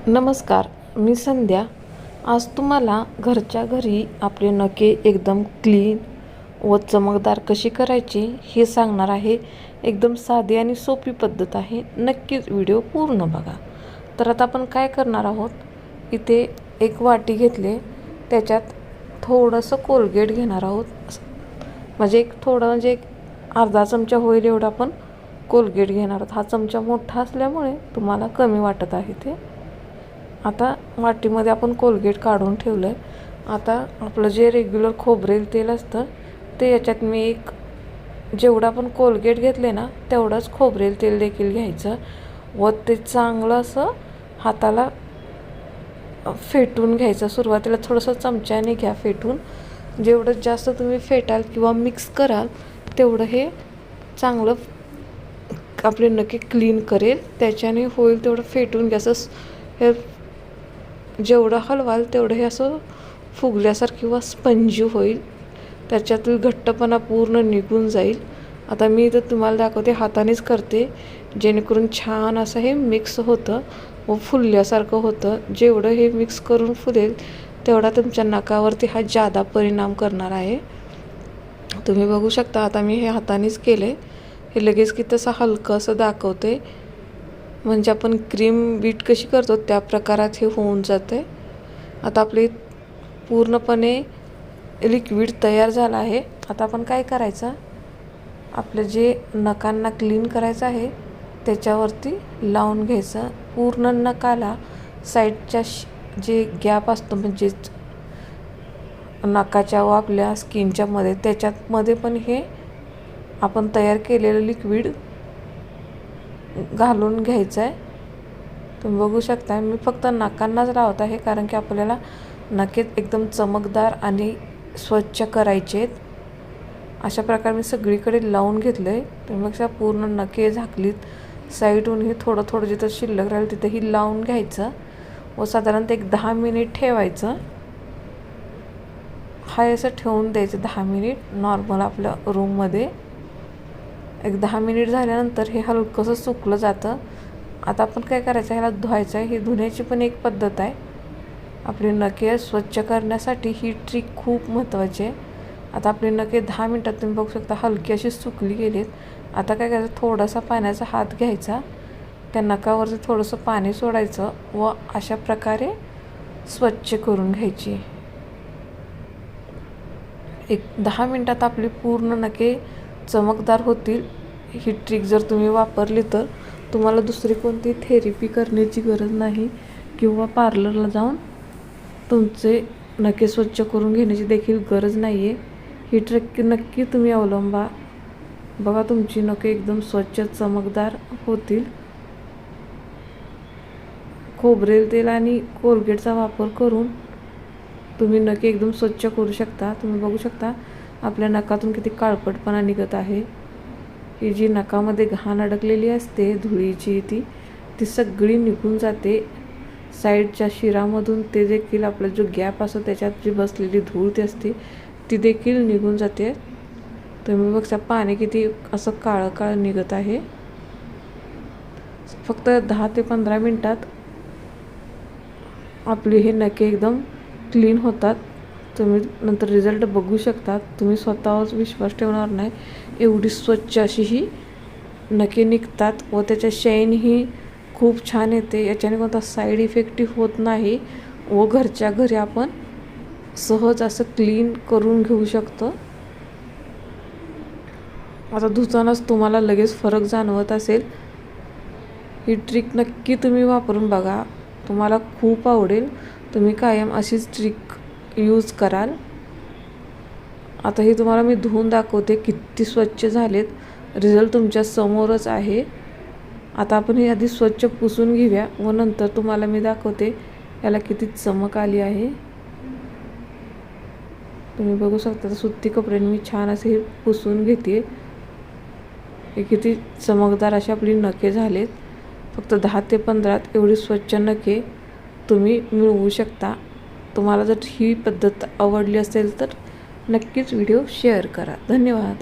नमस्कार, मी संध्या. आज तुम्हाला घरच्या घरी आपले नखे एकदम क्लीन व चमकदार कशी करायची हे सांगणार आहे. एकदम साधी आणि सोपी पद्धत आहे. नक्कीच व्हिडिओ पूर्ण बघा. तर आता आपण काय करणार आहोत, इथे एक वाटी घेतले, त्याच्यात थोडंसं कोलगेट घेणार आहोत. म्हणजे एक अर्धा चमचा होईल एवढा आपण कोलगेट घेणार आहोत. हा चमचा मोठा असल्यामुळे तुम्हाला कमी वाटत आहे ते. आता वाटीमध्ये आपण कोलगेट काढून ठेवलं आहे. आता आपलं जे रेग्युलर खोबरेल तेल असतं ते याच्यात मी जेवढं आपण कोलगेट घेतले ना तेवढंच खोबरेल तेल देखील घ्यायचं व ते चांगलं असं हाताला फेटून घ्यायचं. सुरुवातीला थोडंसं चमच्याने घ्या फेटून. जेवढं जास्त तुम्ही फेटाल किंवा मिक्स कराल तेवढं हे चांगलं आपले नखे क्लीन करेल. त्याच्याने होईल तेवढं फेटून घ्यायचं. हे जेवढं हलवाल तेवढं हे असं फुगल्यासारखं किंवा स्पंजी होईल. त्याच्यातील घट्टपणा पूर्ण निघून जाईल. आता मी इथं तुम्हाला दाखवते, हातानेच करते, जेणेकरून छान असं हे मिक्स होतं व फुलल्यासारखं होतं. जेवढं हे मिक्स करून फुलेल तेवढा तुमच्या नखावरती हा जादा परिणाम करणार आहे. तुम्ही बघू शकता. आता मी हे हातानेच केले. हे लगेच की तसं हलकं असं दाखवते, म्हणजे आपण क्रीम बीट कशी करतो त्या प्रकारात हे होऊन जाते. आता आपले पूर्णपणे लिक्विड तयार झालं आहे. आता आपण काय करायचं, आपलं जे नखांना क्लीन करायचं आहे त्याच्यावरती लावून घ्यायचं. पूर्ण नखाला साईडच्या जे गॅप असतो, म्हणजे नखाच्या व आपल्या स्किनच्या मध्ये, त्याच्यामध्ये पण हे आपण तयार केलेलं लिक्विड घालून घ्यायचं आहे. तुम्ही बघू शकता. मी फक्त नाकांनाच लावत आहे कारण की आपल्याला नखे एकदम चमकदार आणि स्वच्छ करायचे आहेत. अशा प्रकारे मी सगळीकडे लावून घेतलं आहे. तुम्ही बघा पूर्ण नखे झाकलीत. साईडहून हे थोडं थोडं जिथं शिल्लक राहील तिथंही लावून घ्यायचं व साधारणतः एक 10 मिनिट ठेवायचं. हाय असं ठेवून द्यायचं 10 मिनिट नॉर्मल आपल्या रूममध्ये. एक 10 मिनिट झाल्यानंतर हे हलकंसं सुकलं जातं. आता आपण काय करायचं, ह्याला धुवायचं आहे. ही धुण्याची पण एक पद्धत आहे. आपली नखे स्वच्छ करण्यासाठी ही ट्रिक खूप महत्त्वाची आहे. आता आपली नखे 10 मिनिटात तुम्ही बघू शकता हलकी अशी सुकली गेलीत. आता काय करायचं, थोडासा पाण्याचा हात घ्यायचा, त्या नखावरचं थोडंसं पाणी सोडायचं व अशा प्रकारे स्वच्छ करून घ्यायची. एक 10 मिनिटात आपली पूर्ण नखे चमकदार होतील. ही ट्रिक जर तुम्ही वापरली तर तुम्हाला दुसरी कोणती थेरपी करण्याची गरज नाही किंवा पार्लरला जाऊन तुमचे नखे स्वच्छ करून घेण्याची देखील गरज नाही आहे. ही ट्रिक नक्की तुम्ही अवलंबा. बघा तुमची नखे एकदम स्वच्छ चमकदार होतील. खोबरेल तेल आणि कोलगेटचा वापर करून तुम्ही नखे एकदम स्वच्छ करू शकता. तुम्ही बघू शकता आपल्या नखातून किती काळपटपणा निघत आहे. ही जी नखामध्ये घाण अडकलेली असते धुळीची ती सगळी निघून जाते. साईडच्या शिरामधून ते देखील आपला जो गॅप असतो त्याच्यात जी बसलेली धूळ ती असते ती देखील निघून जाते. तुम्ही बघता पाणी किती असं काळं काळं निघत आहे. फक्त 10 ते 15 मिनिटात आपली हे नखे एकदम क्लीन होतात. तुम्ही नंतर रिझल्ट बघू शकता. तुम्ही स्वतःवर विश्वास ठेवणार नाही, एवढी स्वच्छ अशी ही नखे निघतात व त्याच्या शाईन ही खूप छान येते. याच्याने कोणता साईड इफेक्ट होत नाही व घरच्या घरी आपण सहज असं क्लीन करून घेऊ शकतो. आता धुतानाच तुम्हाला लगेच फरक जाणवत असेल. ही ट्रिक नक्की तुम्ही वापरून बघा, तुम्हाला खूप आवडेल. तुम्ही कायम अशीच ट्रिक यूज कराल. आता हे तुम्हाला मी धुवून दाखवते किती स्वच्छ झालेत. रिझल्ट तुमच्या समोरच आहे. आता आपण हे आधी स्वच्छ पुसून घेऊया व नंतर तुम्हाला मी दाखवते याला किती चमक आली आहे. तुम्ही बघू शकता सुती कपड्याने मी छान असे हे पुसून घेते. हे किती चमकदार अशी आपली नखे झालेत. फक्त 10 ते 15 एवढी स्वच्छ नखे तुम्ही मिळवू शकता. तुम्हाला जर ही पद्धत आवडली असेल तर नक्कीच व्हिडिओ शेअर करा. धन्यवाद.